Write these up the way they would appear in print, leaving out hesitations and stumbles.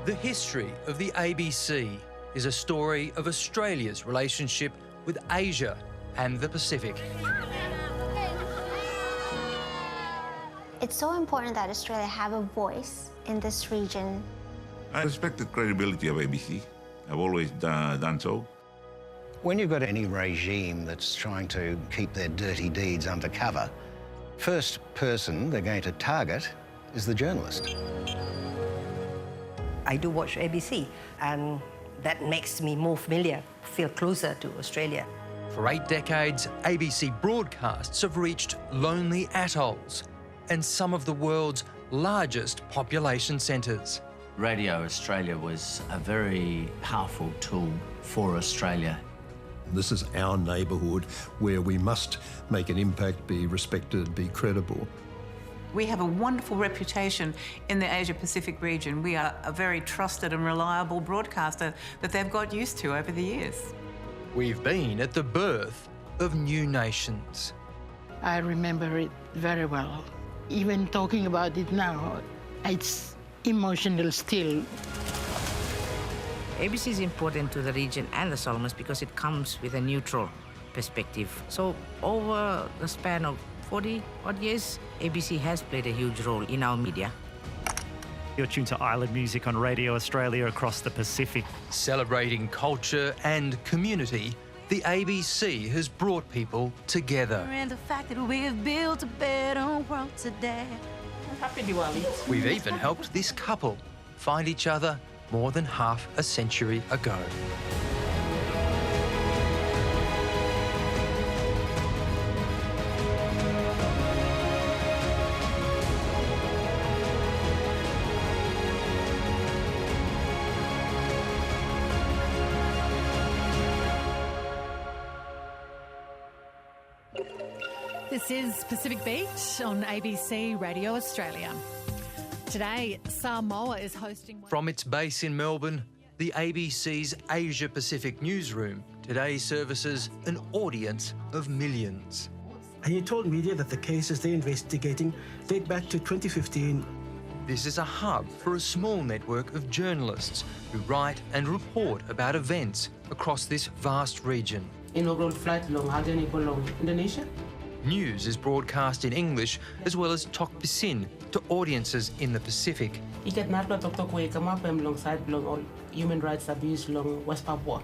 The history of the ABC is a story of Australia's relationship with Asia and the Pacific. It's so important that Australia have a voice in this region. I respect the credibility of ABC. I've always done so. When you've got any regime that's trying to keep their dirty deeds undercover, first person they're going to target is the journalist. I do watch ABC, and that makes me more familiar, feel closer to Australia. For 8 decades, ABC broadcasts have reached lonely atolls and some of the world's largest population centres. Radio Australia was a very powerful tool for Australia. This is our neighbourhood where we must make an impact, be respected, be credible. We have a wonderful reputation in the Asia-Pacific region. We are a very trusted and reliable broadcaster that they've got used to over the years. We've been at the birth of new nations. I remember it very well. Even talking about it now, it's emotional still. ABC is important to the region and the Solomons because it comes with a neutral perspective. So over the span of 40-odd years, ABC has played a huge role in our media. You're tuned to Island Music on Radio Australia across the Pacific. Celebrating culture and community, the ABC has brought people together. And the fact that we have built a better world today. Happy Diwali. We've even helped this couple find each other more than half a century ago. This is Pacific Beach on ABC Radio Australia. Today, Samoa is hosting... From its base in Melbourne, the ABC's Asia Pacific newsroom today services an audience of millions. And he told media that the cases they're investigating date back to 2015. This is a hub for a small network of journalists who write and report about events across this vast region. Inaugural flight long Indonesia. News is broadcast in English as well as Tok Pisin to audiences in the Pacific. Ikat narlo tok come up alongside human rights abuse along West Papua.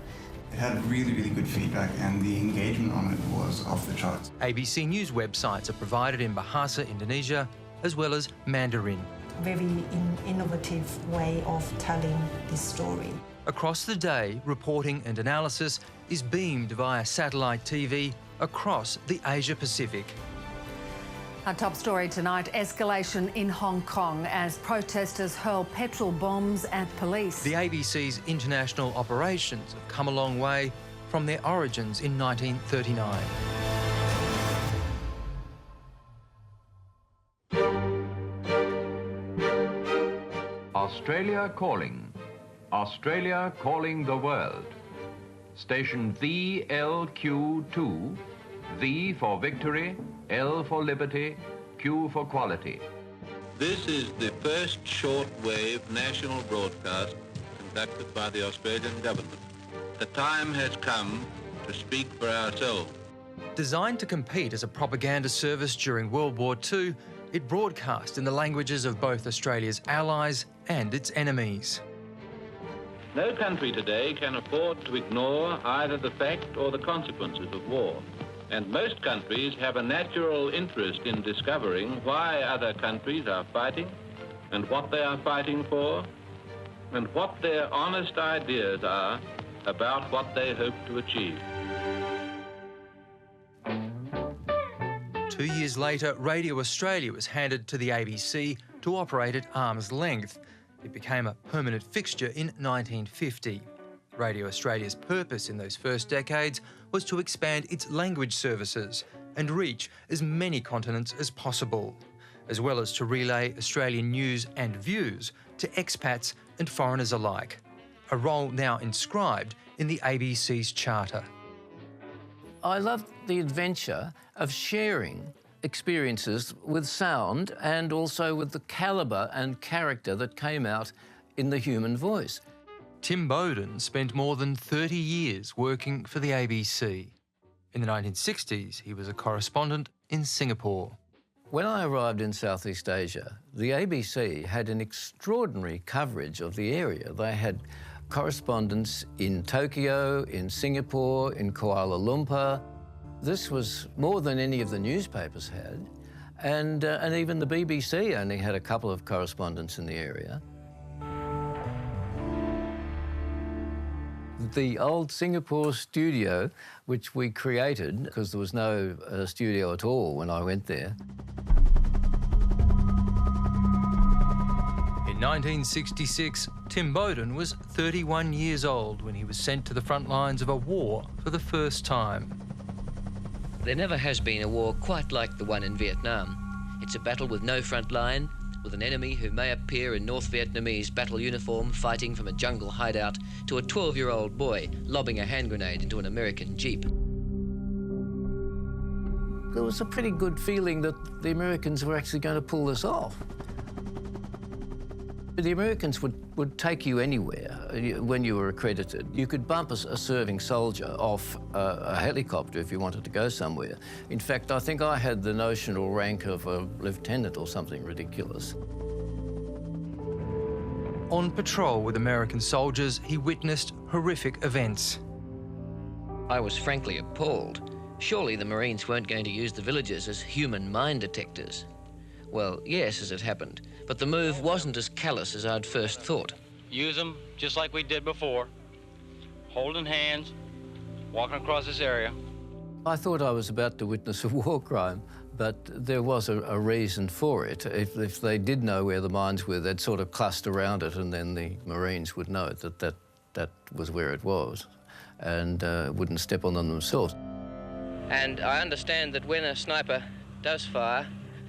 It had really good feedback and the engagement on it was off the charts. ABC News websites are provided in Bahasa Indonesia as well as Mandarin. Very innovative way of telling this story. Across the day, reporting and analysis is beamed via satellite TV across the Asia-Pacific. Our top story tonight, escalation in Hong Kong as protesters hurl petrol bombs at police. The ABC's international operations have come a long way from their origins in 1939. Australia calling. Australia calling the world. Station VLQ2, V for victory, L for liberty, Q for quality. This is the first shortwave national broadcast conducted by the Australian government. The time has come to speak for ourselves. Designed to compete as a propaganda service during World War II, it broadcast in the languages of both Australia's allies and its enemies. No country today can afford to ignore either the fact or the consequences of war. And most countries have a natural interest in discovering why other countries are fighting and what they are fighting for and what their honest ideas are about what they hope to achieve. 2 years later, Radio Australia was handed to the ABC to operate at arm's length. It became a permanent fixture in 1950. Radio Australia's purpose in those first decades was to expand its language services and reach as many continents as possible, as well as to relay Australian news and views to expats and foreigners alike, a role now inscribed in the ABC's charter. I loved the adventure of sharing experiences with sound and also with the calibre and character that came out in the human voice. Tim Bowden spent more than 30 years working for the ABC. In the 1960s, he was a correspondent in Singapore. When I arrived in Southeast Asia, the ABC had an extraordinary coverage of the area. They had correspondents in Tokyo, in Singapore, in Kuala Lumpur. This was more than any of the newspapers had, and even the BBC only had a couple of correspondents in the area. The old Singapore studio, which we created because there was no studio at all when I went there. In 1966, Tim Bowden was 31 years old when he was sent to the front lines of a war for the first time. There never has been a war quite like the one in Vietnam. It's a battle with no front line, with an enemy who may appear in North Vietnamese battle uniform fighting from a jungle hideout to a 12-year-old boy lobbing a hand grenade into an American Jeep. There was a pretty good feeling that the Americans were actually going to pull this off. The Americans would take you anywhere when you were accredited. You could bump a serving soldier off a helicopter if you wanted to go somewhere. In fact, I think I had the notional rank of a lieutenant or something ridiculous. On patrol with American soldiers, he witnessed horrific events. I was frankly appalled. Surely the Marines weren't going to use the villagers as human mine detectors. Well, yes, as it happened, but the move wasn't as callous as I'd first thought. Use them just like we did before, holding hands, walking across this area. I thought I was about to witness a war crime, but there was a reason for it. If they did know where the mines were, they'd sort of cluster around it, and then the Marines would know that was where it was, and wouldn't step on them themselves. And I understand that when a sniper does fire,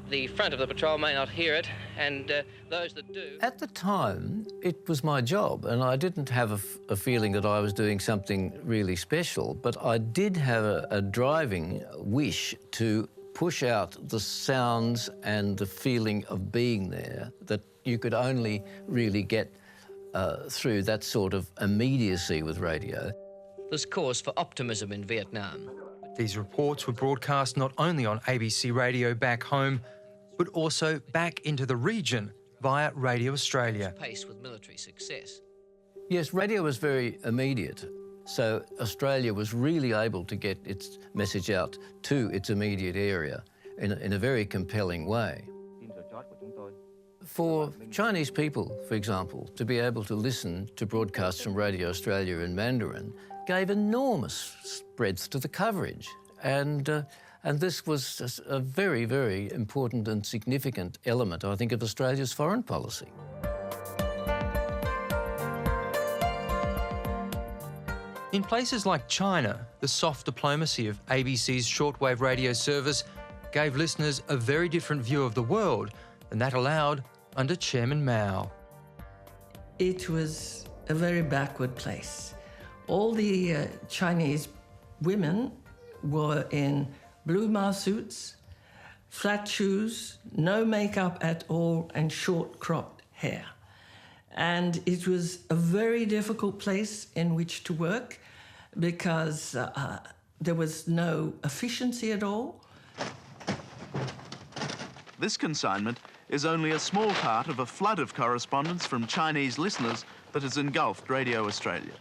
the front of the patrol may not hear it, and those that do... At the time, it was my job, and I didn't have a feeling that I was doing something really special, but I did have a driving wish to push out the sounds and the feeling of being there that you could only really get through that sort of immediacy with radio. There's cause for optimism in Vietnam. These reports were broadcast not only on ABC Radio back home, but also back into the region via Radio Australia. Pace with military success. Yes, radio was very immediate, so Australia was really able to get its message out to its immediate area in a very compelling way. For Chinese people, for example, to be able to listen to broadcasts from Radio Australia in Mandarin gave enormous breadth to the coverage, and this was a very, very important and significant element, I think, of Australia's foreign policy. In places like China, the soft diplomacy of ABC's shortwave radio service gave listeners a very different view of the world than that allowed under Chairman Mao. It was a very backward place. All the Chinese women were in blue Mao suits, flat shoes, no makeup at all, and short cropped hair. And it was a very difficult place in which to work because there was no efficiency at all. This consignment is only a small part of a flood of correspondence from Chinese listeners that has engulfed Radio Australia.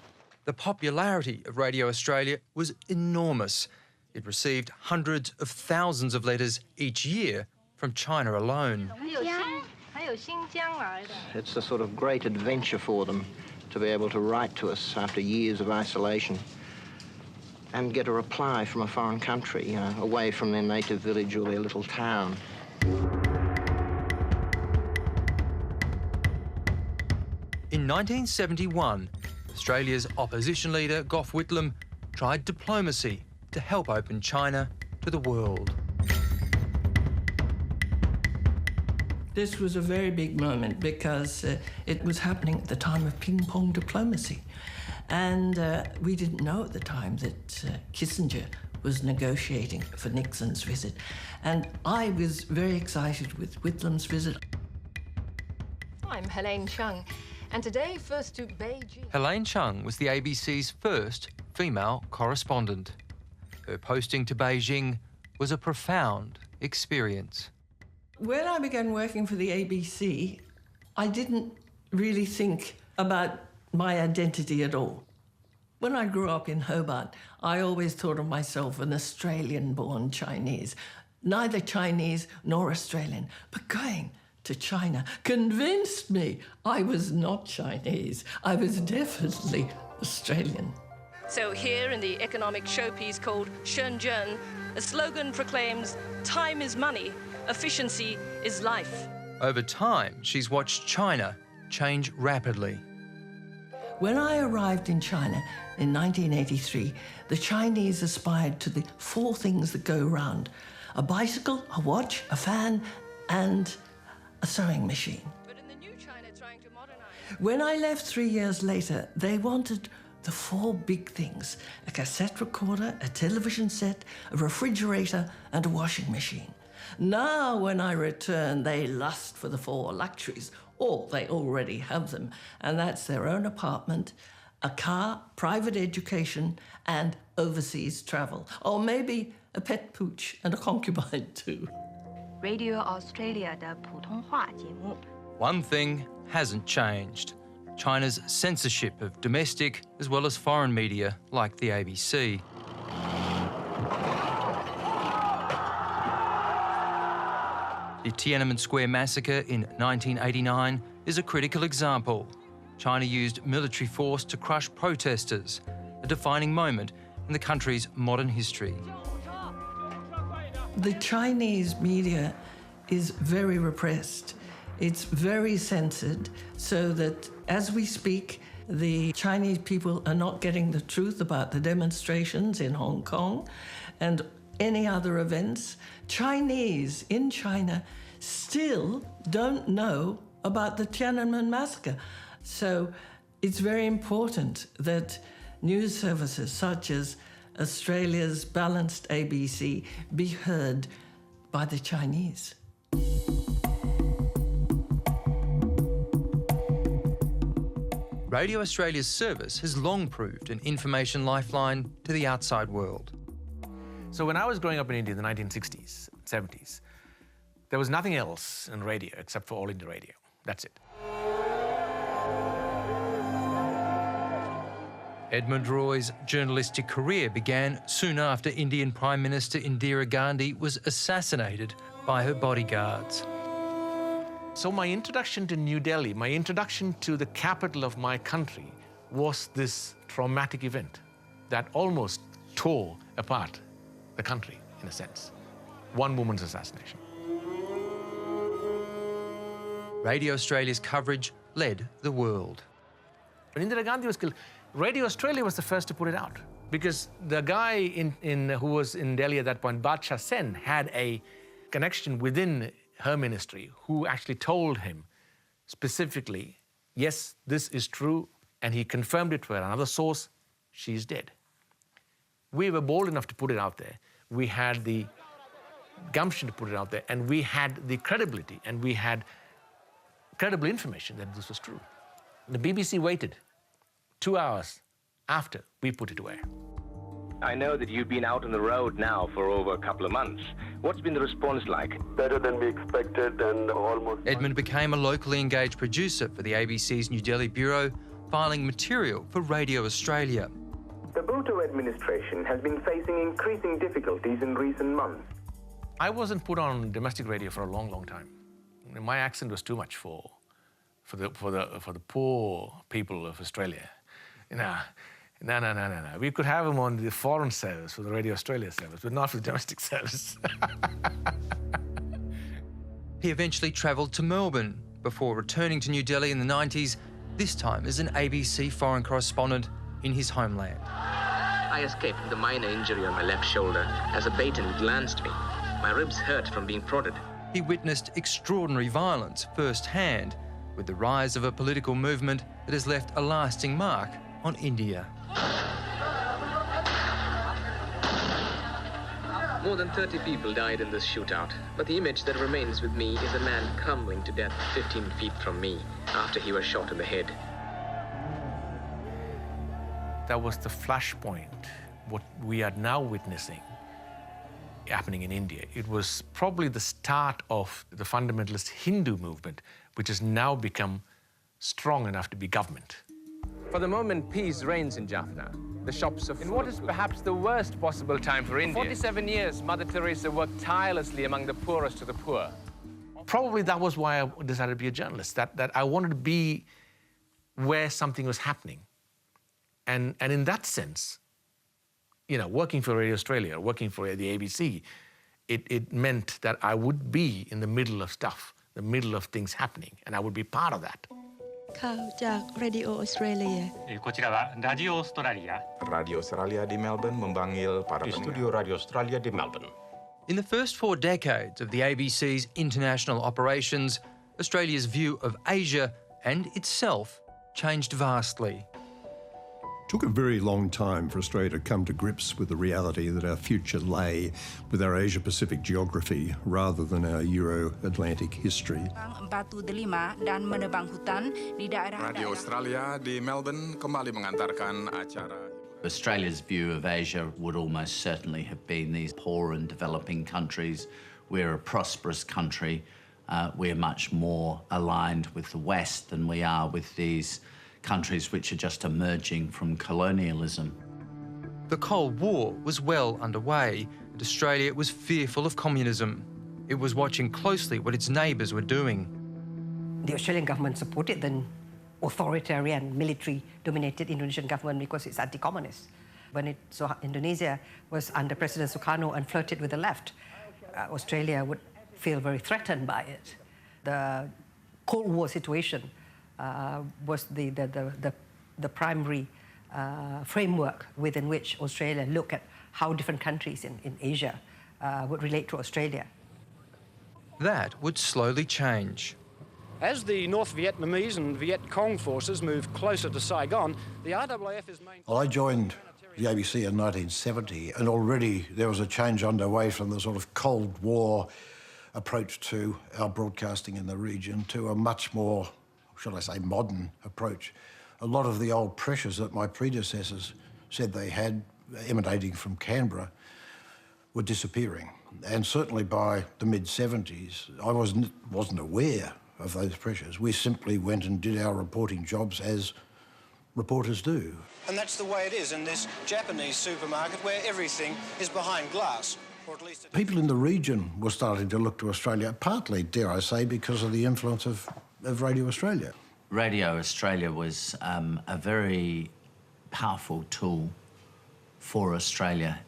The popularity of Radio Australia was enormous. It received hundreds of thousands of letters each year from China alone. It's a sort of great adventure for them to be able to write to us after years of isolation and get a reply from a foreign country, away from their native village or their little town. In 1971, Australia's opposition leader, Gough Whitlam, tried diplomacy to help open China to the world. This was a very big moment because it was happening at the time of ping-pong diplomacy. And we didn't know at the time that Kissinger was negotiating for Nixon's visit. And I was very excited with Whitlam's visit. I'm Helene Chung, And today, first to Beijing. Helene Chung was the ABC's first female correspondent. Her posting to Beijing was a profound experience. When I began working for the ABC, I didn't really think about my identity at all. When I grew up in Hobart, I always thought of myself an Australian-born Chinese. Neither Chinese nor Australian, but going to China convinced me I was not Chinese. I was definitely Australian. So here in the economic showpiece called Shenzhen, a slogan proclaims, "Time is money, efficiency is life." Over time, she's watched China change rapidly. When I arrived in China in 1983, the Chinese aspired to the 4 things that go round: a bicycle, a watch, a fan, and a sewing machine. But in the new China trying to modernize. When I left 3 years later, they wanted the 4 big things: a cassette recorder, a television set, a refrigerator, and a washing machine. Now, when I return, they lust for the 4 luxuries, or they already have them, and that's their own apartment, a car, private education, and overseas travel. Or maybe a pet pooch and a concubine too. Radio Australia 的普通话节目。 One thing hasn't changed: China's censorship of domestic as well as foreign media like the ABC. The Tiananmen Square massacre in 1989 is a critical example. China used military force to crush protesters, a defining moment in the country's modern history. The Chinese media is very repressed. It's very censored, so that as we speak, the Chinese people are not getting the truth about the demonstrations in Hong Kong and any other events. Chinese in China still don't know about the Tiananmen massacre. So it's very important that news services such as Australia's balanced ABC be heard by the Chinese. Radio Australia's service has long proved an information lifeline to the outside world. So when I was growing up in India in the 1960s, 70s, there was nothing else in radio except for All India Radio. That's it. Edmund Roy's journalistic career began soon after Indian Prime Minister Indira Gandhi was assassinated by her bodyguards. So my introduction to New Delhi, my introduction to the capital of my country, was this traumatic event that almost tore apart the country, in a sense. One woman's assassination. Radio Australia's coverage led the world. When Indira Gandhi was killed, Radio Australia was the first to put it out, because the guy who was in Delhi at that point, Badshah Sen, had a connection within her ministry who actually told him specifically, yes, this is true, and he confirmed it to another source, she's dead. We were bold enough to put it out there. We had the gumption to put it out there, and we had the credibility, and we had credible information that this was true. The BBC waited 2 hours after we put it away. I know that you've been out on the road now for over a couple of months. What's been the response like? Better than we expected and almost... Edmund became a locally engaged producer for the ABC's New Delhi bureau, filing material for Radio Australia. The Bhutto administration has been facing increasing difficulties in recent months. I wasn't put on domestic radio for a long, long time. My accent was too much for the poor people of Australia. No. We could have him on the foreign service for the Radio Australia service, but not for the domestic service. He eventually travelled to Melbourne before returning to New Delhi in the 90s, this time as an ABC foreign correspondent in his homeland. I escaped with a minor injury on my left shoulder as a baton glanced me. My ribs hurt from being prodded. He witnessed extraordinary violence firsthand, with the rise of a political movement that has left a lasting mark on India. More than 30 people died in this shootout, but the image that remains with me is a man crumbling to death 15 feet from me. after he was shot in the head. That was the flashpoint, what we are now witnessing happening in India. It was probably the start of the fundamentalist Hindu movement, which has now become strong enough to be government. For the moment, peace reigns in Jaffna. The shops are in what is perhaps the worst possible time for India. For 47 years, Mother Teresa worked tirelessly among the poorest of the poor. Probably that was why I decided to be a journalist, that I wanted to be where something was happening. And in that sense, you know, working for Radio Australia, working for the ABC, it meant that I would be in the middle of stuff, the middle of things happening, and I would be part of that. ข่าวจาก Radio Australia こちらはラジオオーストラリア Radio Australia di Melbourne memanggil para di studio Radio Australia di Melbourne. In the first 4 decades of the ABC's international operations, Australia's view of Asia and itself changed vastly. It took a very long time for Australia to come to grips with the reality that our future lay with our Asia-Pacific geography rather than our Euro-Atlantic history. 45 dan menebang hutan di daerah Radio Australia di Melbourne kembali mengantarkan acara. Australia's view of Asia would almost certainly have been these poor and developing countries. We're a prosperous country. We're much more aligned with the West than we are with these countries which are just emerging from colonialism. The Cold War was well underway, and Australia was fearful of communism. It was watching closely what its neighbours were doing. The Australian government supported the authoritarian, military-dominated Indonesian government because it's anti-communist. When Indonesia was under President Sukarno and flirted with the left, Australia would feel very threatened by it. The Cold War situation was the primary framework within which Australia looked at how different countries in Asia would relate to Australia. That would slowly change. As the North Vietnamese and Viet Cong forces moved closer to Saigon, the RAAF is main... Well, I joined the ABC in 1970, and already there was a change underway from the sort of Cold War approach to our broadcasting in the region to a much more, shall I say, modern approach. A lot of the old pressures that my predecessors said they had emanating from Canberra were disappearing. And certainly by the mid-70s, I wasn't aware of those pressures. We simply went and did our reporting jobs as reporters do. And that's the way it is in this Japanese supermarket where everything is behind glass. Or at least people in the region were starting to look to Australia, partly, dare I say, because of the influence of Radio Australia. Radio Australia was a very powerful tool for Australia,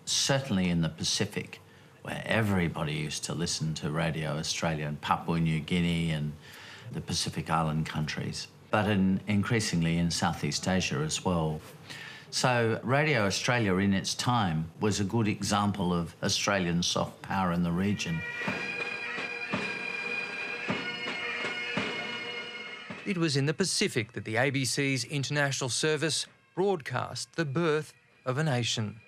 certainly in the Pacific, where everybody used to listen to Radio Australia in Papua New Guinea and the Pacific Island countries, but increasingly in Southeast Asia as well. So Radio Australia in its time was a good example of Australian soft power in the region. It was in the Pacific that the ABC's international service broadcast the birth of a nation.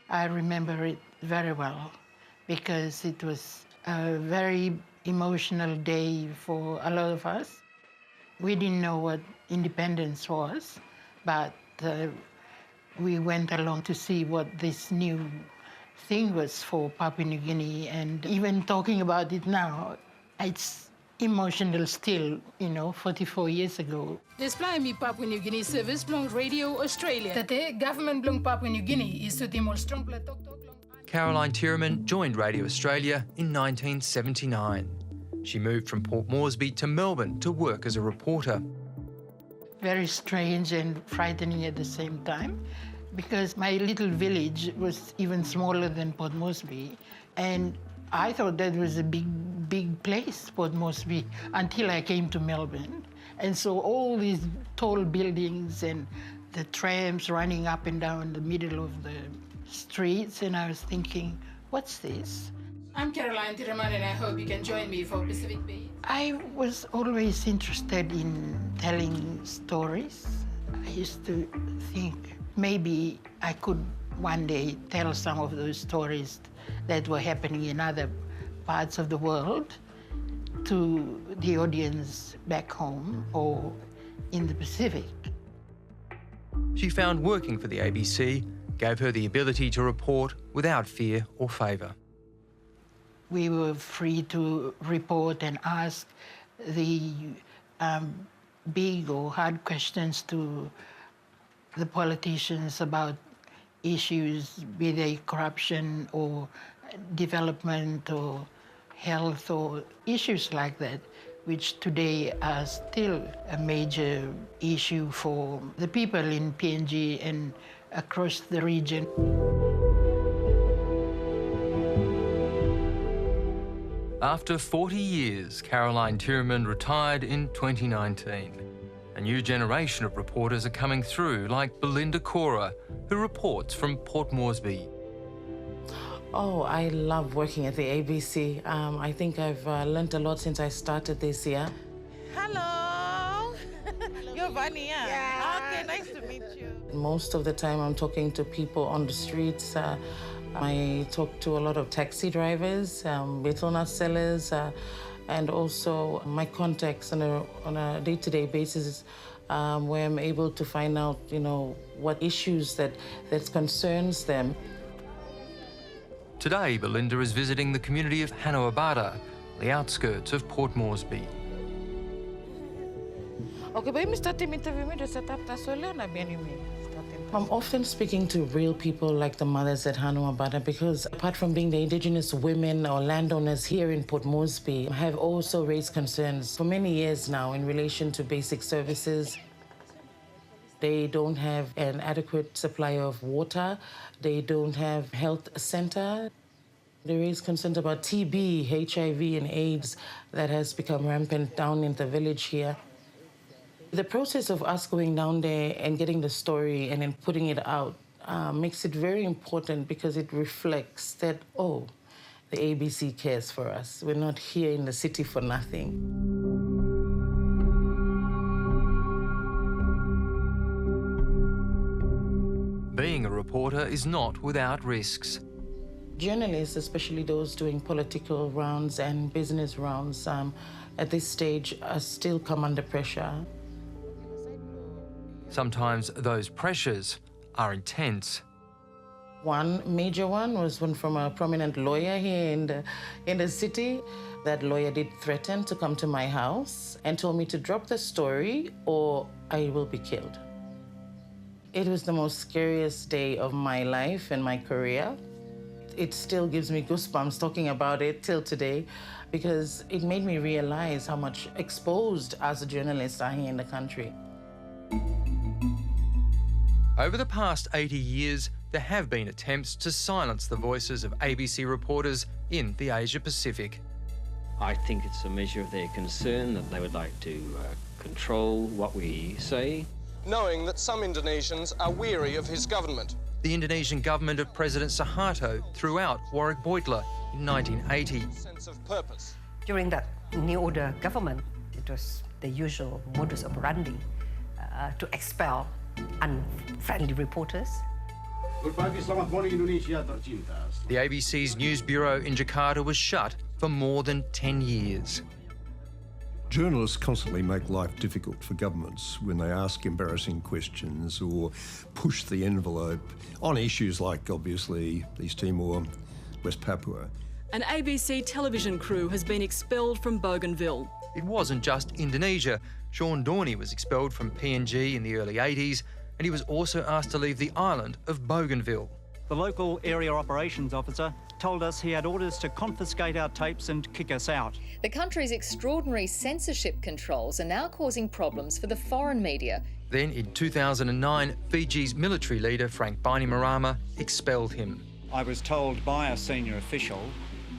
I remember it very well because it was a very emotional day for a lot of us. We didn't know what independence was, but we went along to see what this new thing was for Papua New Guinea, and even talking about it now, it's emotional still, 44 years ago. Display mi Papua New Guinea service belong Radio Australia. Tate government belong Papua New Guinea is to Timor strong play tok tok. Caroline Tierman joined Radio Australia in 1979. She moved from Port Moresby to Melbourne to work as a reporter. Very strange and frightening at the same time, because my little village was even smaller than Port Moresby, and I thought that was a big place, Port Moresby, until I came to Melbourne. And so all these tall buildings and the trams running up and down the middle of the streets, and I was thinking, what's this? I'm Caroline Tierman, and I hope you can join me for Pacific Bay. I was always interested in telling stories. I used to think maybe I could one day tell some of those stories that were happening in other parts of the world to the audience back home or in the Pacific. She found working for the ABC gave her the ability to report without fear or favour. We were free to report and ask the big or hard questions to the politicians about issues, be they corruption or development or health or issues like that, which today are still a major issue for the people in PNG and across the region. After 40 years, Caroline Tieremann retired in 2019. A new generation of reporters are coming through, like Belinda Cora, who reports from Port Moresby. Oh, I love working at the ABC. I think I've learnt a lot since I started this year. Hello. You're Vania. Yeah. Okay, nice to meet you. Most of the time I'm talking to people on the streets. I talk to a lot of taxi drivers, betelnut sellers, and also my contacts on a day-to-day basis, where I'm able to find out, what issues that concerns them. Today, Belinda is visiting the community of Hanuabada, the outskirts of Port Moresby. I'm often speaking to real people like the mothers at Hanuabada because apart from being the indigenous women or landowners here in Port Moresby, I have also raised concerns for many years now in relation to basic services. They don't have an adequate supply of water. They don't have health center. They raise concerns about TB, HIV, and AIDS that has become rampant down in the village here. The process of us going down there and getting the story and then putting it out makes it very important because it reflects that, oh, the ABC cares for us. We're not here in the city for nothing. Being a reporter is not without risks. Journalists, especially those doing political rounds and business rounds, at this stage still come under pressure. Sometimes those pressures are intense. One major one was one from a prominent lawyer here in the city. That lawyer did threaten to come to my house and told me to drop the story or I will be killed. It was the most scariest day of my life and my career. It still gives me goosebumps talking about it till today because it made me realize how much exposed as a journalist are here in the country. Over the past 80 years, there have been attempts to silence the voices of ABC reporters in the Asia-Pacific. I think it's a measure of their concern that they would like to control what we say. Knowing that some Indonesians are weary of his government. The Indonesian government of President Suharto threw out Warwick Beutler in 1980. Sense of purpose. During that New Order government, it was the usual modus operandi to expel unfriendly reporters. The ABC's news bureau in Jakarta was shut for more than 10 years. Journalists constantly make life difficult for governments when they ask embarrassing questions or push the envelope on issues like, obviously, East Timor, West Papua. An ABC television crew has been expelled from Bougainville. It wasn't just Indonesia. Sean Dorney was expelled from PNG in the early 80s, and he was also asked to leave the island of Bougainville. The local area operations officer told us he had orders to confiscate our tapes and kick us out. The country's extraordinary censorship controls are now causing problems for the foreign media. Then in 2009, Fiji's military leader, Frank Bainimarama, expelled him. I was told by a senior official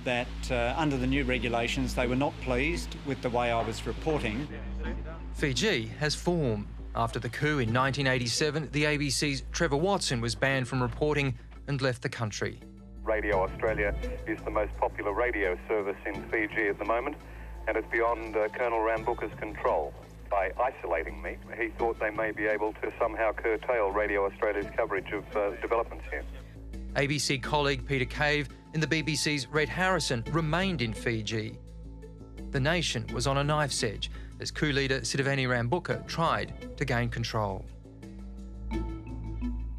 that under the new regulations, they were not pleased with the way I was reporting. Fiji has formed. After the coup in 1987, the ABC's Trevor Watson was banned from reporting and left the country. Radio Australia is the most popular radio service in Fiji at the moment, and it's beyond Colonel Rambuka's control. By isolating me, he thought they may be able to somehow curtail Radio Australia's coverage of developments here. ABC colleague Peter Cave in the BBC's Red Harrison remained in Fiji. The nation was on a knife's edge as coup leader Sitiveni Rabuka tried to gain control.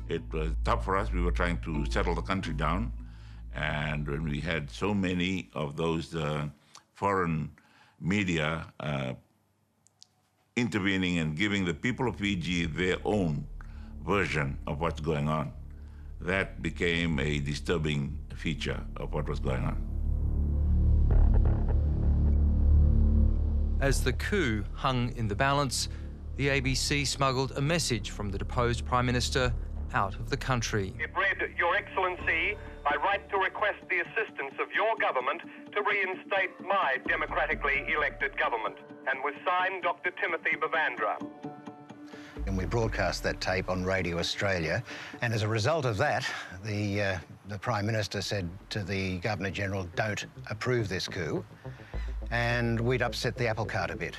It was tough for us. We were trying to settle the country down. And when we had so many of those foreign media intervening and giving the people of Fiji their own version of what's going on, that became a disturbing feature of what was going on. As the coup hung in the balance, the ABC smuggled a message from the deposed Prime Minister out of the country. It read, "Your Excellency, I write to request the assistance of your government to reinstate my democratically elected government," and was signed Dr. Timothy Bavandra. And we broadcast that tape on Radio Australia, and as a result of that, the Prime Minister said to the Governor-General, "Don't approve this coup," and we'd upset the apple cart a bit.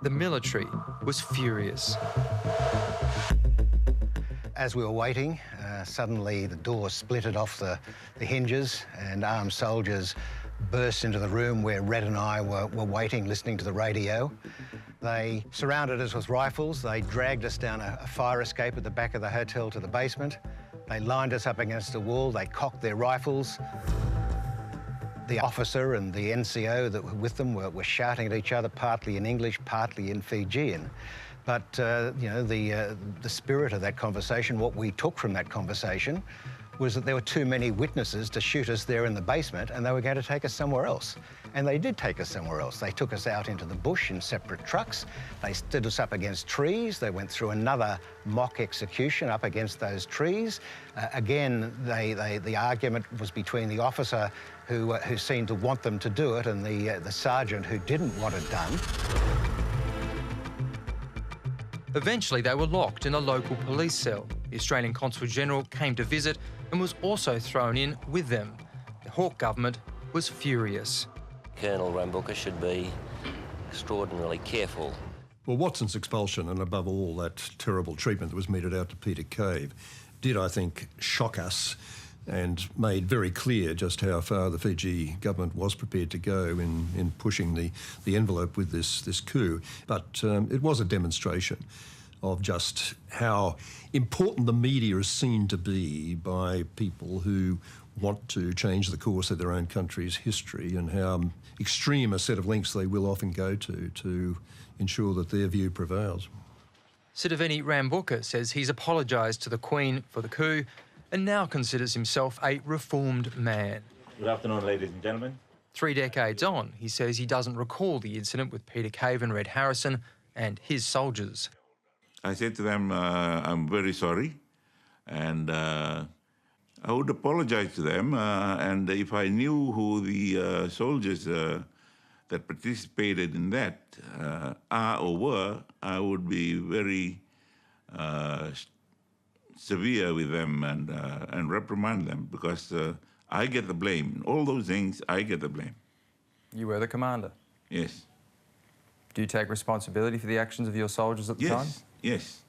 The military was furious. As we were waiting, suddenly the door splitted off the hinges and armed soldiers burst into the room where Red and I were waiting, listening to the radio. They surrounded us with rifles. They dragged us down a fire escape at the back of the hotel to the basement. They lined us up against a wall. They cocked their rifles. The officer and the NCO that were with them were shouting at each other, partly in English, partly in Fijian. But, you know, the spirit of that conversation, what we took from that conversation, was that there were too many witnesses to shoot us there in the basement, and they were going to take us somewhere else. And they did take us somewhere else. They took us out into the bush in separate trucks. They stood us up against trees. They went through another mock execution up against those trees. Again, the argument was between the officer who seemed to want them to do it and the sergeant who didn't want it done. Eventually, they were locked in a local police cell. The Australian Consul General came to visit and was also thrown in with them. The Hawke government was furious. Colonel Rabuka should be extraordinarily careful. Well, Watson's expulsion and, above all, that terrible treatment that was meted out to Peter Cave did, I think, shock us and made very clear just how far the Fiji government was prepared to go in pushing the envelope with this coup. But it was a demonstration of just how important the media is seen to be by people who want to change the course of their own country's history, and how extreme a set of lengths they will often go to ensure that their view prevails. Sitiveni Rabuka says he's apologised to the Queen for the coup and now considers himself a reformed man. Good afternoon, ladies and gentlemen. 3 decades on, he says he doesn't recall the incident with Peter Cave and Red Harrison and his soldiers. I said to them, I'm very sorry, and I would apologize to them, and if I knew who the soldiers that participated in that are or were, I would be very severe with them and reprimand them, because I get the blame. All those things, I get the blame. You were the commander? Yes. Do you take responsibility for the actions of your soldiers at the time? Yes.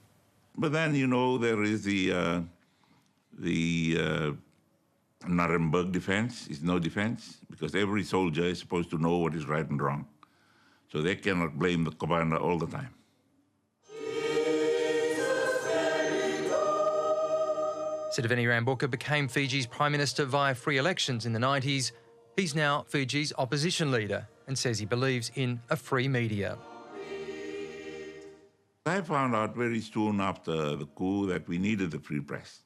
But then, you know, there is the Nuremberg defense is no defense, because every soldier is supposed to know what is right and wrong. So they cannot blame the commander all the time. Sitiveni Rabuka became Fiji's Prime Minister via free elections in the 90s. He's now Fiji's opposition leader and says he believes in a free media. I found out very soon after the coup that we needed the free press.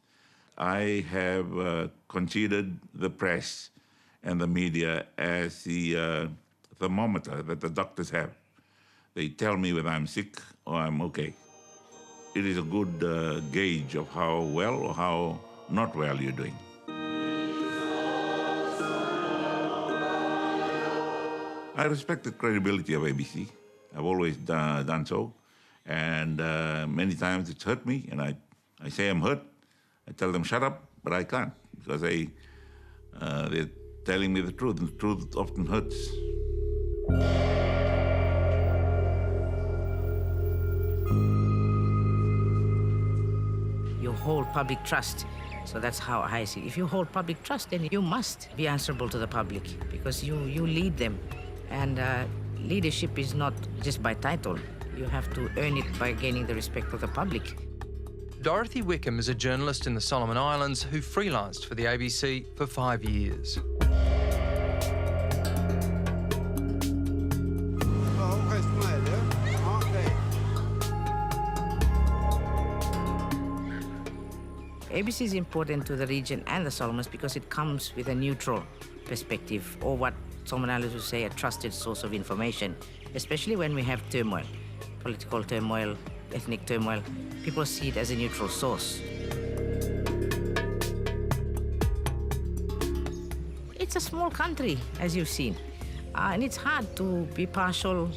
I have considered the press and the media as the thermometer that the doctors have. They tell me whether I'm sick or I'm okay. It is a good gauge of how well or how not well you're doing. I respect the credibility of ABC. I've always done so. And many times it's hurt me, and I say I'm hurt. I tell them, shut up, but I can't, because they're telling me the truth, and the truth often hurts. You hold public trust. So that's how I see it. If you hold public trust, then you must be answerable to the public, because you lead them. And leadership is not just by title. You have to earn it by gaining the respect of the public. Dorothy Wickham is a journalist in the Solomon Islands who freelanced for the ABC for 5 years. ABC is important to the region and the Solomons because it comes with a neutral perspective, or what Solomon Islanders would say, a trusted source of information, especially when we have turmoil, political turmoil, ethnic turmoil. People see it as a neutral source. It's a small country, as you've seen, and it's hard to be partial,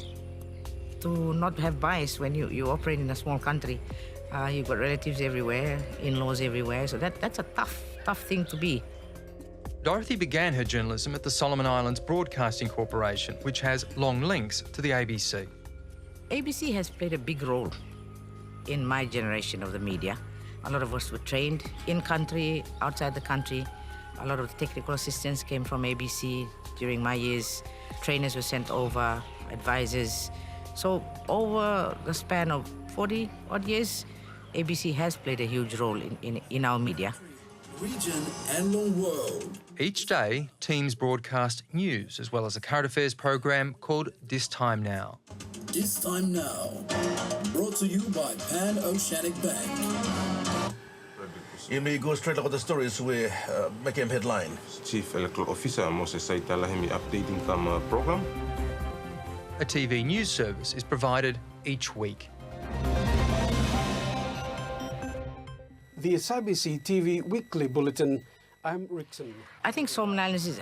to not have bias when you operate in a small country. You've got relatives everywhere, in-laws everywhere, so that's a tough thing to be. Dorothy began her journalism at the Solomon Islands Broadcasting Corporation, which has long links to the ABC. ABC has played a big role in my generation of the media. A lot of us were trained in-country, outside the country. A lot of the technical assistance came from ABC during my years. Trainers were sent over, advisors. So over the span of 40-odd years, ABC has played a huge role in our media. Region and the world. Each day, teams broadcast news as well as a current affairs program called This Time Now. This Time Now, brought to you by Pan Oceanic Bank. We go straight over the stories we became headline. Chief Electoral Officer Moses Saitala hemi updating kam program. A TV news service is provided each week. The SABC TV Weekly Bulletin. I'm Rickson. I think Solomon Islands is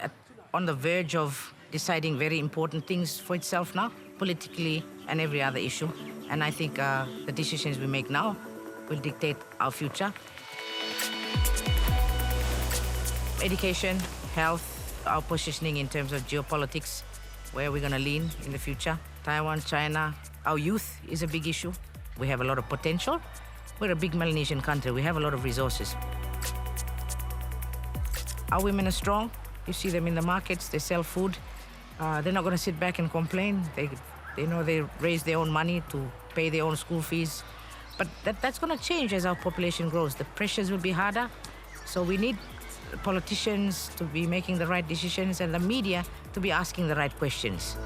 on the verge of deciding very important things for itself now, politically and every other issue. And I think the decisions we make now will dictate our future. Education, health, our positioning in terms of geopolitics, where we're going to lean in the future. Taiwan, China, our youth is a big issue. We have a lot of potential. We're a big Melanesian country. We have a lot of resources. Our women are strong. You see them in the markets. They sell food. They're not going to sit back and complain. They know they raise their own money to pay their own school fees. But that's going to change as our population grows. The pressures will be harder. So we need politicians to be making the right decisions and the media to be asking the right questions.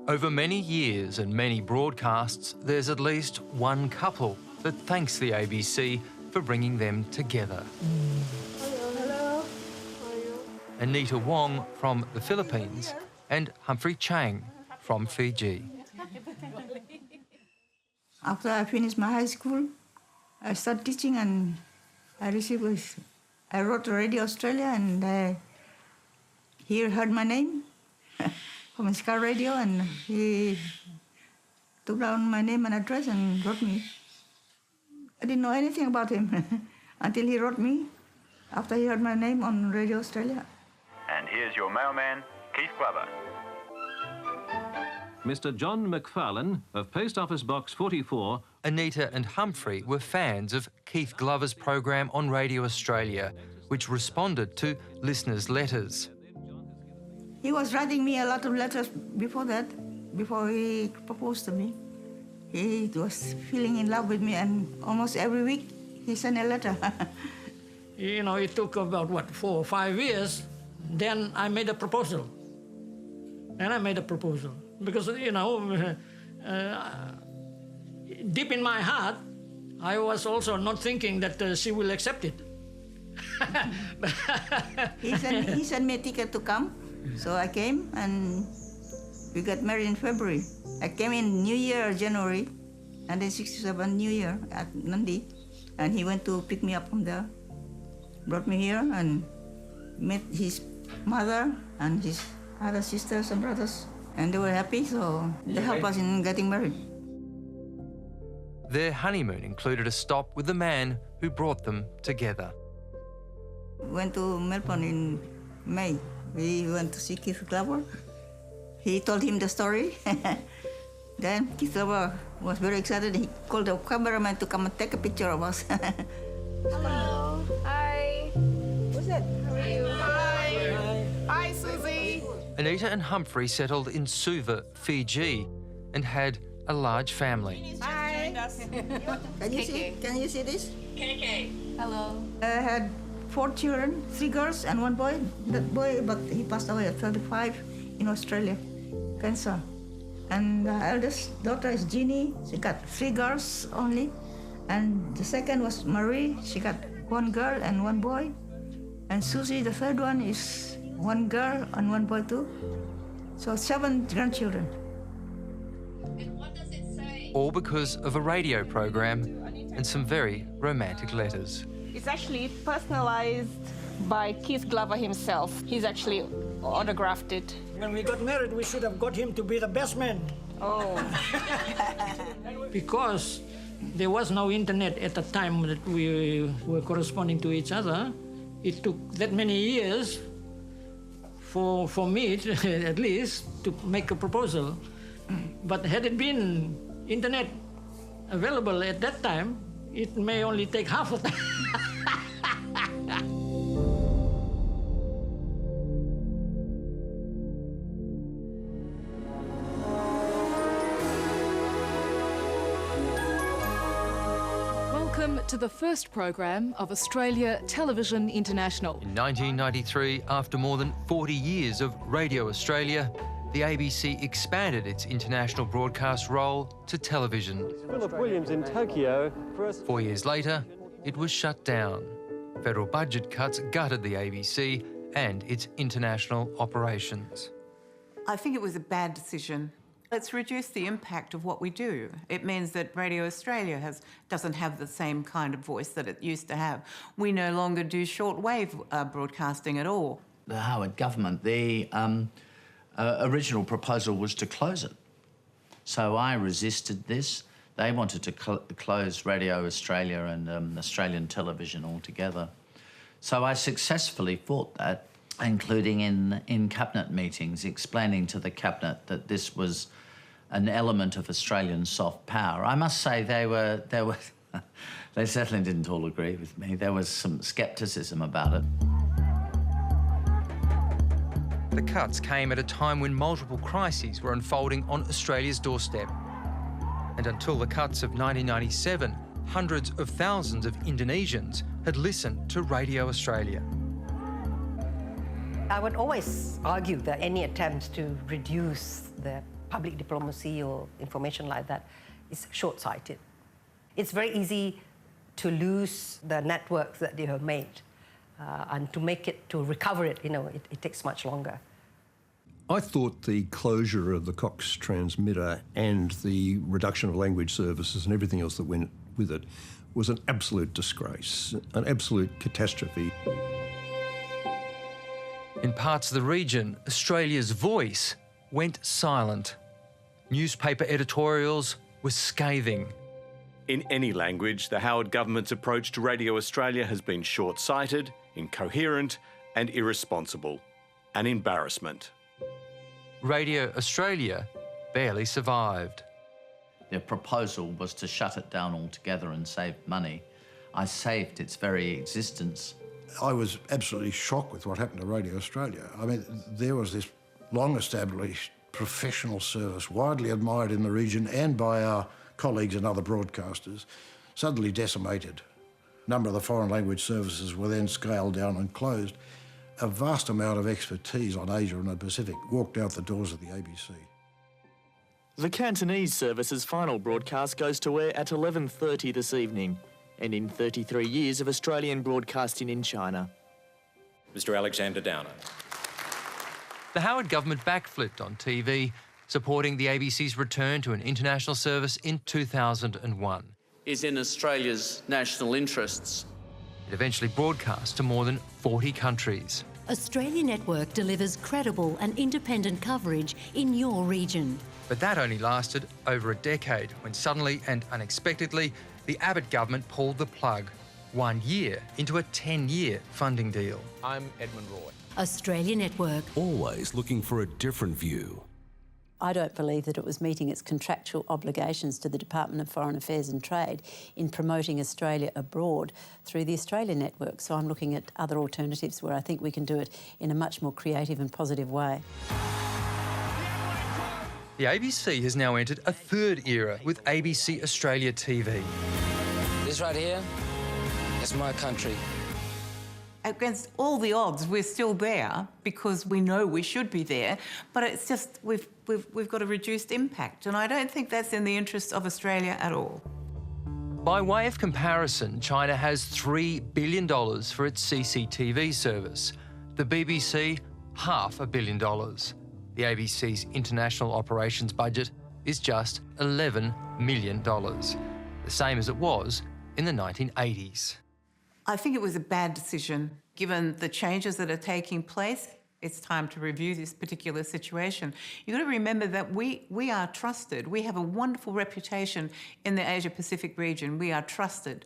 Over many years and many broadcasts, there's at least one couple that thanks the ABC for bringing them together. Hello. Anita Wong from the Philippines and Humphrey Chang from Fiji. After I finished my high school, I started teaching and I wrote to Radio Australia and he heard my name from his car radio and he took down my name and address and wrote me. I didn't know anything about him until he wrote me after he heard my name on Radio Australia. And here's your mailman, Keith Glover. Mr. John McFarlane of Post Office Box 44. Anita and Humphrey were fans of Keith Glover's program on Radio Australia, which responded to listeners' letters. He was writing me a lot of letters before that, before he proposed to me. He was feeling in love with me, and almost every week he sent a letter. You know, it took about, 4 or 5 years. Then I made a proposal. And I made a proposal. Because, you know, deep in my heart, I was also not thinking that she will accept it. He sent me a ticket to come. So I came and we got married in February. I came in New Year, January, and then 67 New Year at Nandi. And he went to pick me up from there, brought me here and met his mother and his other sisters and brothers. And they were happy, so they helped us in getting married. Their honeymoon included a stop with the man who brought them together. Went to Melbourne in May. We went to see Keith Glover. He told him the story. Then Keith Glover was very excited. He called the cameraman to come and take a picture of us. Hello. Hi. What's that? How are you? Hi. Anita and Humphrey settled in Suva, Fiji, and had a large family. Hi. Can you see this? KK. Hello. I had 4 children, 3 girls and 1 boy. That boy, but he passed away at 35 in Australia, cancer. And the eldest daughter is Jeannie. She got 3 girls only. And the second was Marie. She got 1 girl and 1 boy. And Susie, the third one, is 1 girl and 1 boy too. So 7 grandchildren. And what does it say? All because of a radio program and some very romantic letters. It's actually personalized by Keith Glover himself. He's actually autographed it. When we got married, we should have got him to be the best man. Oh. Because there was no internet at the time that we were corresponding to each other. It took that many years for me, at least, to make a proposal. But had it been internet available at that time, it may only take half of that. Welcome to the first program of Australia Television International. In 1993, after more than 40 years of Radio Australia, the ABC expanded its international broadcast role to television. Philip Williams in Tokyo. 4 years later, it was shut down. Federal budget cuts gutted the ABC and its international operations. I think it was a bad decision. It's reduced the impact of what we do. It means that Radio Australia doesn't have the same kind of voice that it used to have. We no longer do shortwave broadcasting at all. The Howard government, the original proposal was to close it. So I resisted this. They wanted to close Radio Australia and Australian television altogether. So I successfully fought that, including in cabinet meetings, explaining to the cabinet that this was an element of Australian soft power. I must say they certainly didn't all agree with me. There was some scepticism about it. The cuts came at a time when multiple crises were unfolding on Australia's doorstep. And until the cuts of 1997, hundreds of thousands of Indonesians had listened to Radio Australia. I would always argue that any attempts to reduce the public diplomacy or information like that is short-sighted. It's very easy to lose the networks that they have made, and to recover it, it takes much longer. I thought the closure of the Cox transmitter and the reduction of language services and everything else that went with it was an absolute disgrace, an absolute catastrophe. In parts of the region, Australia's voice went silent. Newspaper editorials were scathing. In any language, the Howard government's approach to Radio Australia has been short-sighted, incoherent and irresponsible. An embarrassment. Radio Australia barely survived. Their proposal was to shut it down altogether and save money. I saved its very existence. I was absolutely shocked with what happened to Radio Australia. I mean, there was this long-established professional service, widely admired in the region and by our colleagues and other broadcasters, suddenly decimated. A number of the foreign language services were then scaled down and closed. A vast amount of expertise on Asia and the Pacific walked out the doors of the ABC. The Cantonese service's final broadcast goes to air at 11:30 this evening, and in 33 years of Australian broadcasting in China. Mr. Alexander Downer. The Howard government backflipped on TV, supporting the ABC's return to an international service in 2001. Is in Australia's national interests. It eventually broadcast to more than 40 countries. Australia Network delivers credible and independent coverage in your region. But that only lasted over a decade, when suddenly and unexpectedly, the Abbott government pulled the plug, 1 year into a 10-year funding deal. I'm Edmund Roy. Australia Network. Always looking for a different view. I don't believe that it was meeting its contractual obligations to the Department of Foreign Affairs and Trade in promoting Australia abroad through the Australia Network. So I'm looking at other alternatives where I think we can do it in a much more creative and positive way. The ABC has now entered a third era with ABC Australia TV. This right here is my country. Against all the odds, we're still there because we know we should be there, but it's just we've got a reduced impact, and I don't think that's in the interest of Australia at all. By way of comparison, China has $3 billion for its CCTV service. The BBC, $500 million. The ABC's international operations budget is just $11 million, the same as it was in the 1980s. I think it was a bad decision. Given the changes that are taking place, it's time to review this particular situation. You've got to remember that we are trusted. We have a wonderful reputation in the Asia-Pacific region. We are trusted.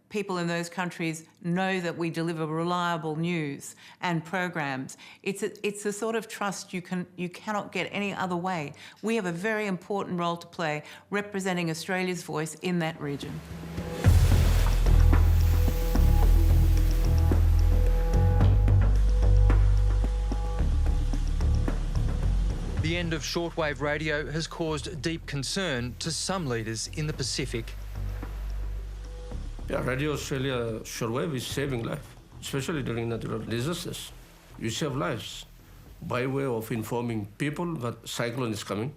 People in those countries know that we deliver reliable news and programs. It's a sort of trust you cannot get any other way. We have a very important role to play representing Australia's voice in that region. The end of shortwave radio has caused deep concern to some leaders in the Pacific. Yeah, Radio Australia shortwave is saving life, especially during natural disasters. You save lives by way of informing people that cyclone is coming.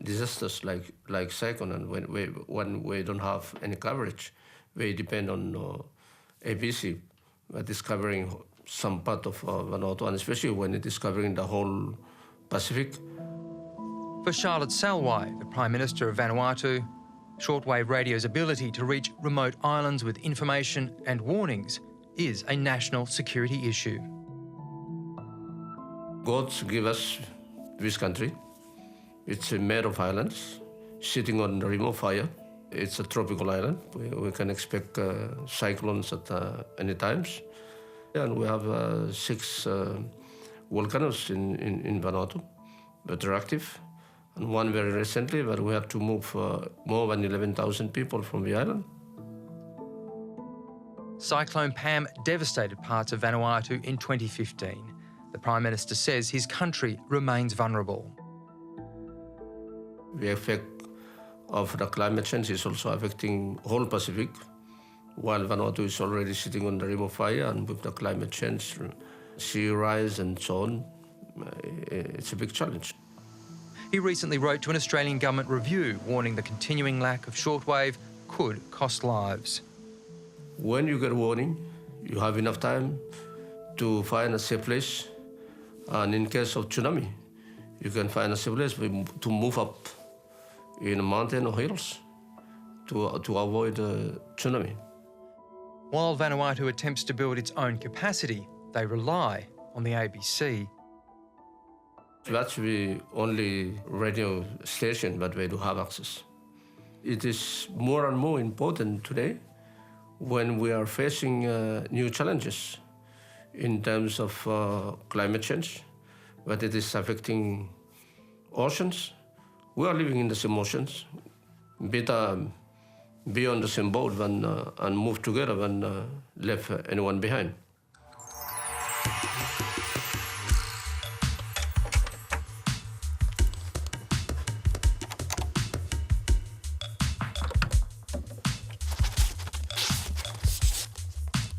Disasters like cyclone, and when we don't have any coverage, we depend on ABC that is covering some part of Vanuatu, and especially when it is covering the whole Pacific. For Charlotte Salwai, the Prime Minister of Vanuatu, shortwave radio's ability to reach remote islands with information and warnings is a national security issue. God gave us this country. It's made of islands, sitting on the rim of fire. It's a tropical island. We can expect cyclones at any times. And we have 6 volcanoes in Vanuatu that are active. And one very recently, where we had to move more than 11,000 people from the island. Cyclone Pam devastated parts of Vanuatu in 2015. The Prime Minister says his country remains vulnerable. The effect of the climate change is also affecting the whole Pacific, while Vanuatu is already sitting on the rim of fire, and with the climate change, sea rise and so on, it's a big challenge. He recently wrote to an Australian government review warning the continuing lack of shortwave could cost lives. When you get a warning, you have enough time to find a safe place, and in case of tsunami, you can find a safe place to move up in a mountain or hills to avoid a tsunami. While Vanuatu attempts to build its own capacity, they rely on the ABC. That's the only radio station that we do have access. It is more and more important today when we are facing new challenges in terms of climate change, that it is affecting oceans. We are living in the same oceans. Better be on the same boat than, and move together than leave anyone behind.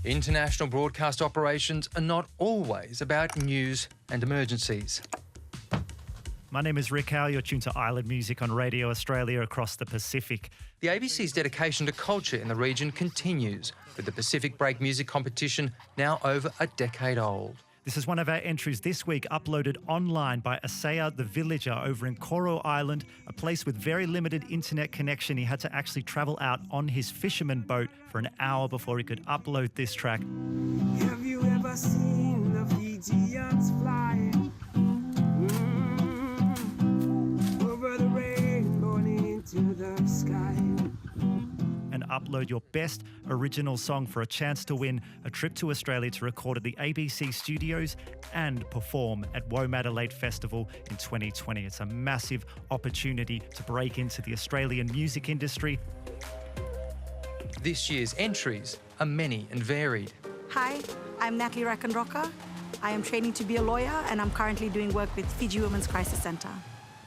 International broadcast operations are not always about news and emergencies. My name is Rick Howe. You're tuned to Island Music on Radio Australia across the Pacific. The ABC's dedication to culture in the region continues, with the Pacific Break Music Competition now over a decade old. This is one of our entries this week, uploaded online by Asaya the Villager over in Koro Island, a place with very limited internet connection. He had to actually travel out on his fisherman boat for an hour before he could upload this track. Have you ever seen the Fijians fly? Over the rainbow into the sky. And upload your best original song for a chance to win a trip to Australia to record at the ABC studios and perform at Womadelaide Adelaide Festival in 2020. It's a massive opportunity to break into the Australian music industry. This year's entries are many and varied. Hi, I'm Natalie Rakanroka. I am training to be a lawyer and I'm currently doing work with Fiji Women's Crisis Centre.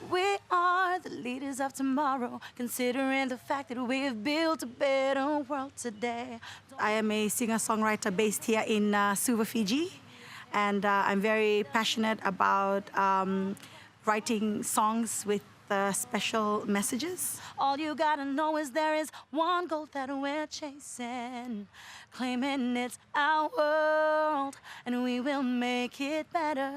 We are the leaders of tomorrow, considering the fact that we've built a better world today. I am a singer-songwriter based here in Suva, Fiji, and I'm very passionate about writing songs with special messages. All you gotta know is there is one goal that we're chasing, claiming it's our world, and we will make it better.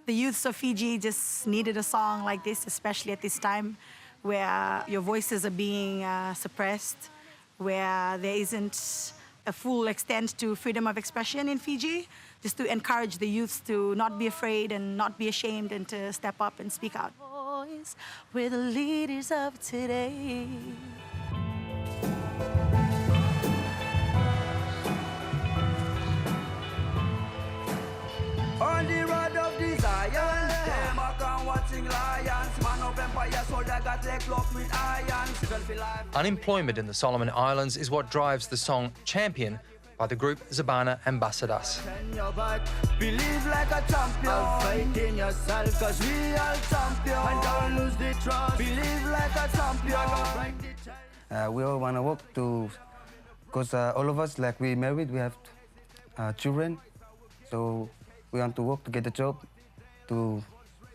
The youths of Fiji just needed a song like this, especially at this time where your voices are being suppressed, where there isn't a full extent to freedom of expression in Fiji, just to encourage the youths to not be afraid and not be ashamed and to step up and speak out. We're the leaders of today. On the road of desire, them a come watching lions. Man of empire, so they got leg locked with irons. Unemployment in the Solomon Islands is what drives the song Champion by the group Zabana Ambassadors. Believe like a champion. Fight in yourself, cause we are champion. And don't lose the trust. Believe like a champion. We all want to work to, because all of us, like we married, we have children, so we want to work to get a job to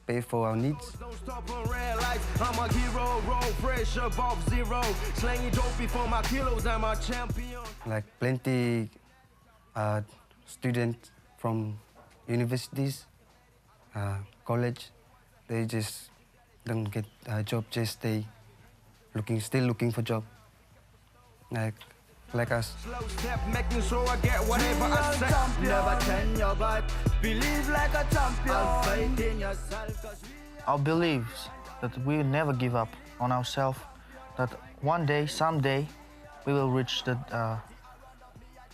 pay for our needs. Don't stop and realize I'm a hero, roll fresh above zero. Slanging dope before my kilos, I'm a champion. Like plenty students from universities, college, they just don't get a job, just stay still looking for job, like us. Slow step, making sure I get whatever I say. Never turn your back, believe like a champion. Fight in yourself. Our beliefs that we will never give up on ourselves, that one day, someday, we will reach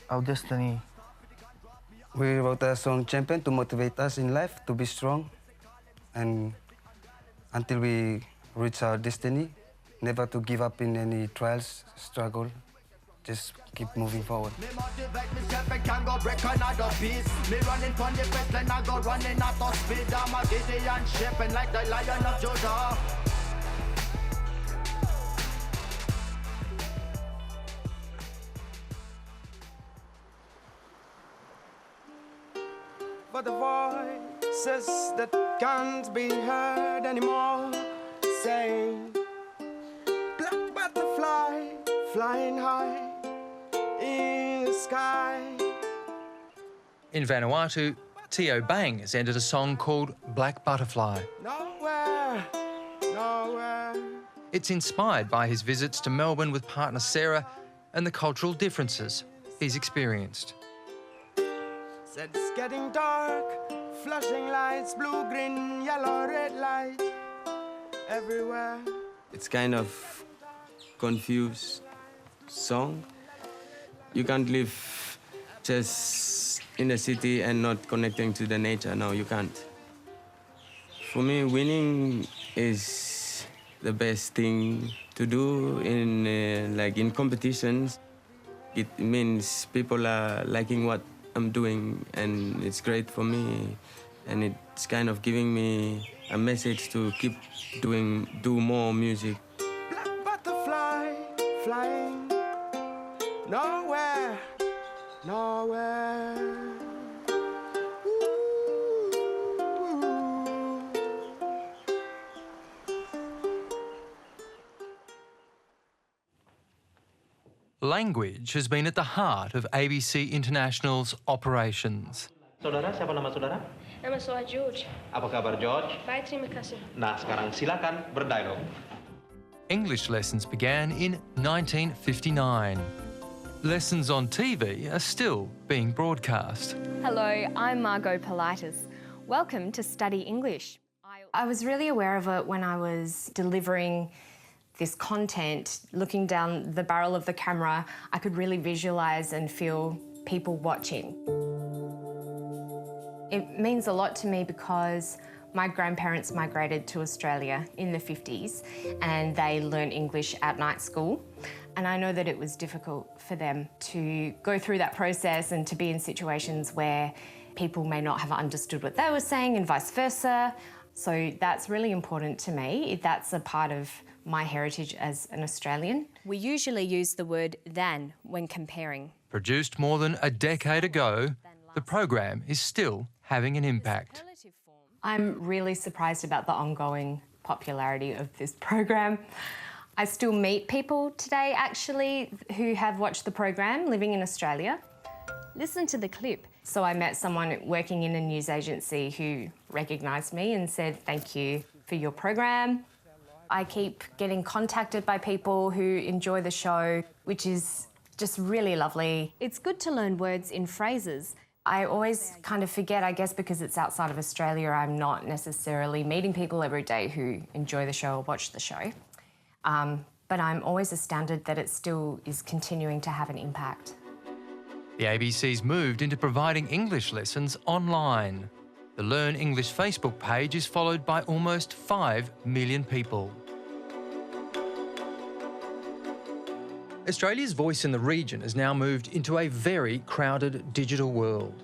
our destiny. We wrote a song Champion to motivate us in life to be strong, and until we reach our destiny, never to give up in any trials, struggle, just keep moving forward. Me motivate myself and can go break another piece. Me running from the best, then I go running at the speed. I'm a Gideon shaping like the Lion of Judah. But the voices that can't be heard anymore saying, black butterfly flying high in the sky. In Vanuatu, Tio Bang has entered a song called Black Butterfly. Nowhere, nowhere. It's inspired by his visits to Melbourne with partner Sarah and the cultural differences he's experienced. Said it's getting dark, flashing lights, blue, green, yellow, red light, everywhere. It's kind of confused song. You can't live just in the city and not connecting to the nature. No, you can't. For me, winning is the best thing to do in in competitions. It means people are liking what I'm doing, and it's great for me, and it's kind of giving me a message to keep do more music. Black butterfly flying nowhere, nowhere. Language has been at the heart of ABC International's operations. Saudara, siapa nama saudara? Nama saya George. Apa kabar George? Baik, terima kasih. Nah, sekarang silakan berdialog. English lessons began in 1959. Lessons on TV are still being broadcast. Hello, I'm Margot Politis. Welcome to Study English. I was really aware of it when I was delivering this content, looking down the barrel of the camera, I could really visualise and feel people watching. It means a lot to me because my grandparents migrated to Australia in the 50s and they learned English at night school. And I know that it was difficult for them to go through that process and to be in situations where people may not have understood what they were saying and vice versa. So that's really important to me. That's a part of my heritage as an Australian. We usually use the word than when comparing. Produced more than a decade ago, the program is still having an impact. I'm really surprised about the ongoing popularity of this program. I still meet people today, actually, who have watched the program living in Australia. Listen to the clip. So I met someone working in a news agency who recognised me and said, "Thank you for your program." I keep getting contacted by people who enjoy the show, which is just really lovely. It's good to learn words in phrases. I always kind of forget, I guess because it's outside of Australia, I'm not necessarily meeting people every day who enjoy the show or watch the show. But I'm always astounded that it still is continuing to have an impact. The ABC's moved into providing English lessons online. The Learn English Facebook page is followed by almost 5 million people. Australia's voice in the region has now moved into a very crowded digital world.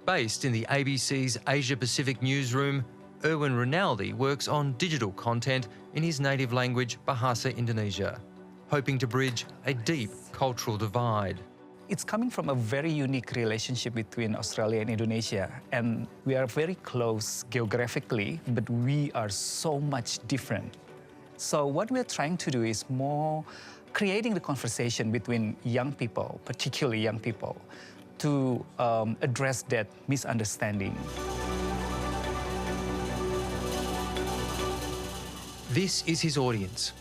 Based in the ABC's Asia-Pacific newsroom, Erwin Rinaldi works on digital content in his native language, Bahasa Indonesia, hoping to bridge a deep cultural divide. It's coming from a very unique relationship between Australia and Indonesia, and we are very close geographically, but we are so much different. So what we're trying to do is more creating the conversation between young people, particularly young people, to address that misunderstanding. This is his audience.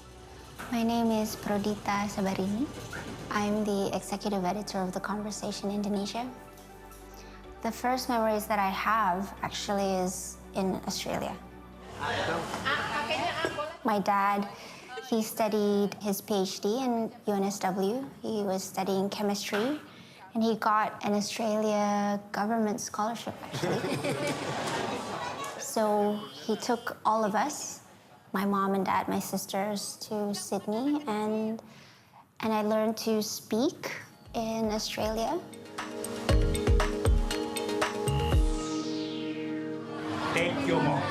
My name is Prodita Sabarini. I'm the executive editor of The Conversation Indonesia. The first memories that I have actually is in Australia. My dad, he studied his PhD in UNSW. He was studying chemistry, and he got an Australia government scholarship, actually. So he took all of us, my mom and dad, my sisters, to Sydney, and I learned to speak in Australia. Take your mom.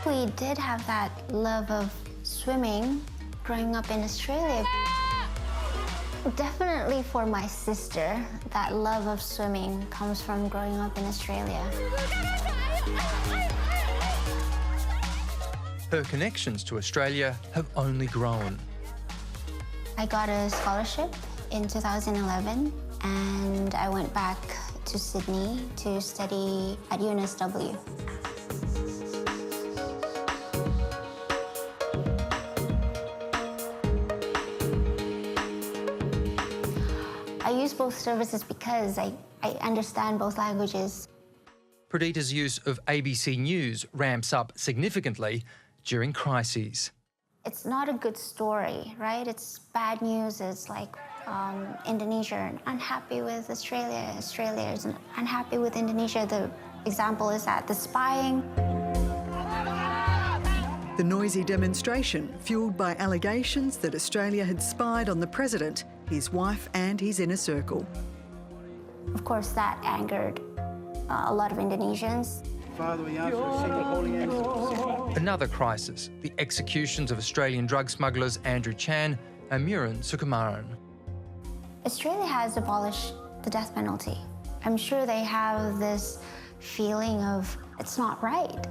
We did have that love of swimming growing up in Australia. Definitely for my sister, that love of swimming comes from growing up in Australia. Her connections to Australia have only grown. I got a scholarship in 2011, and I went back to Sydney to study at UNSW. I use both services because I understand both languages. Pradita's use of ABC News ramps up significantly during crises. It's not a good story, right? It's bad news. It's like Indonesia unhappy with Australia. Australia is unhappy with Indonesia. The example is that the spying. The noisy demonstration fuelled by allegations that Australia had spied on the president, his wife and his inner circle. Of course, that angered a lot of Indonesians. Father, we ask for a single holy answer. Another crisis, the executions of Australian drug smugglers Andrew Chan and Muran Sukumaran. Australia has abolished the death penalty. I'm sure they have this feeling of it's not right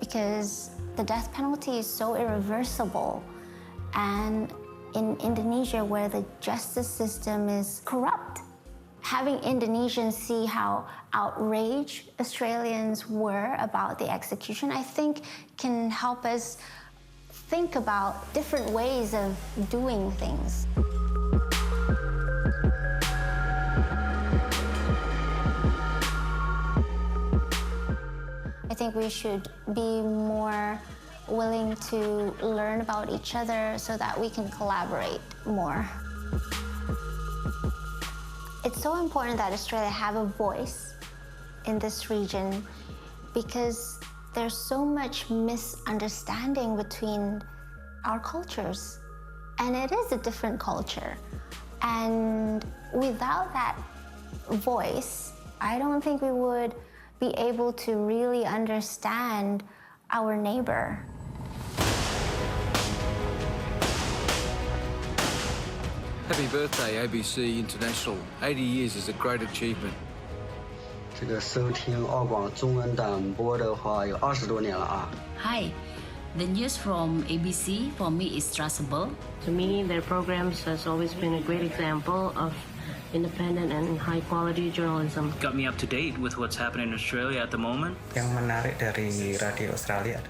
because the death penalty is so irreversible. And in Indonesia, where the justice system is corrupt, having Indonesians see how outraged Australians were about the execution, I think can help us think about different ways of doing things. think we should be more willing to learn about each other so that we can collaborate more. It's so important that Australia have a voice in this region because there's so much misunderstanding between our cultures. And it is a different culture. And without that voice, I don't think we would be able to really understand our neighbor. Happy birthday, ABC International. 80 years is a great achievement. 这个收听澳广中文档播的话有20多年了啊。 Hi, the news from ABC for me is trustable. To me, their programs has always been a great example of independent and high-quality journalism. Got me up to date with what's happening in Australia at the moment. Yang menarik dari Radio Australia.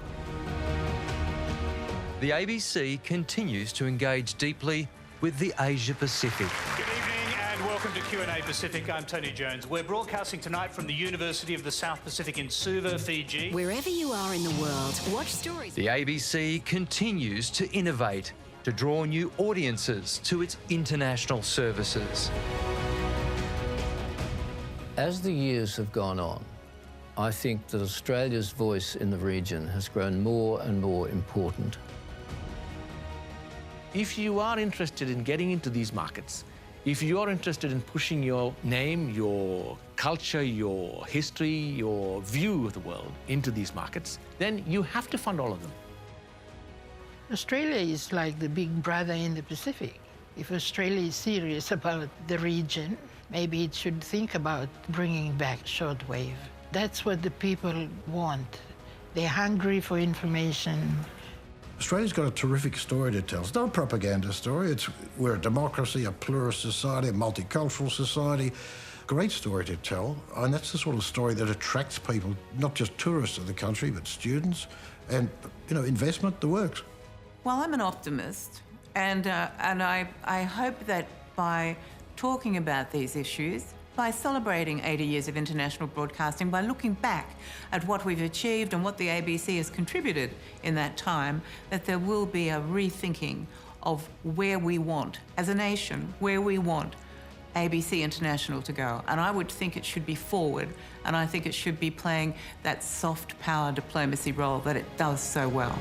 The ABC continues to engage deeply with the Asia Pacific. Good evening and welcome to Q&A Pacific. I'm Tony Jones. We're broadcasting tonight from the University of the South Pacific in Suva, Fiji. Wherever you are in the world, watch stories. The ABC continues to innovate to draw new audiences to its international services. As the years have gone on, I think that Australia's voice in the region has grown more and more important. If you are interested in getting into these markets, if you are interested in pushing your name, your culture, your history, your view of the world into these markets, then you have to fund all of them. Australia is like the big brother in the Pacific. If Australia is serious about the region, maybe it should think about bringing back shortwave. That's what the people want. They're hungry for information. Australia's got a terrific story to tell. It's not a propaganda story. We're a democracy, a pluralist society, a multicultural society. Great story to tell, and that's the sort of story that attracts people, not just tourists of the country, but students and, investment, the works. Well, I'm an optimist, and I hope that by talking about these issues, by celebrating 80 years of international broadcasting, by looking back at what we've achieved and what the ABC has contributed in that time, that there will be a rethinking of where we want, as a nation, where we want ABC International to go. And I would think it should be forward, and I think it should be playing that soft power diplomacy role that it does so well.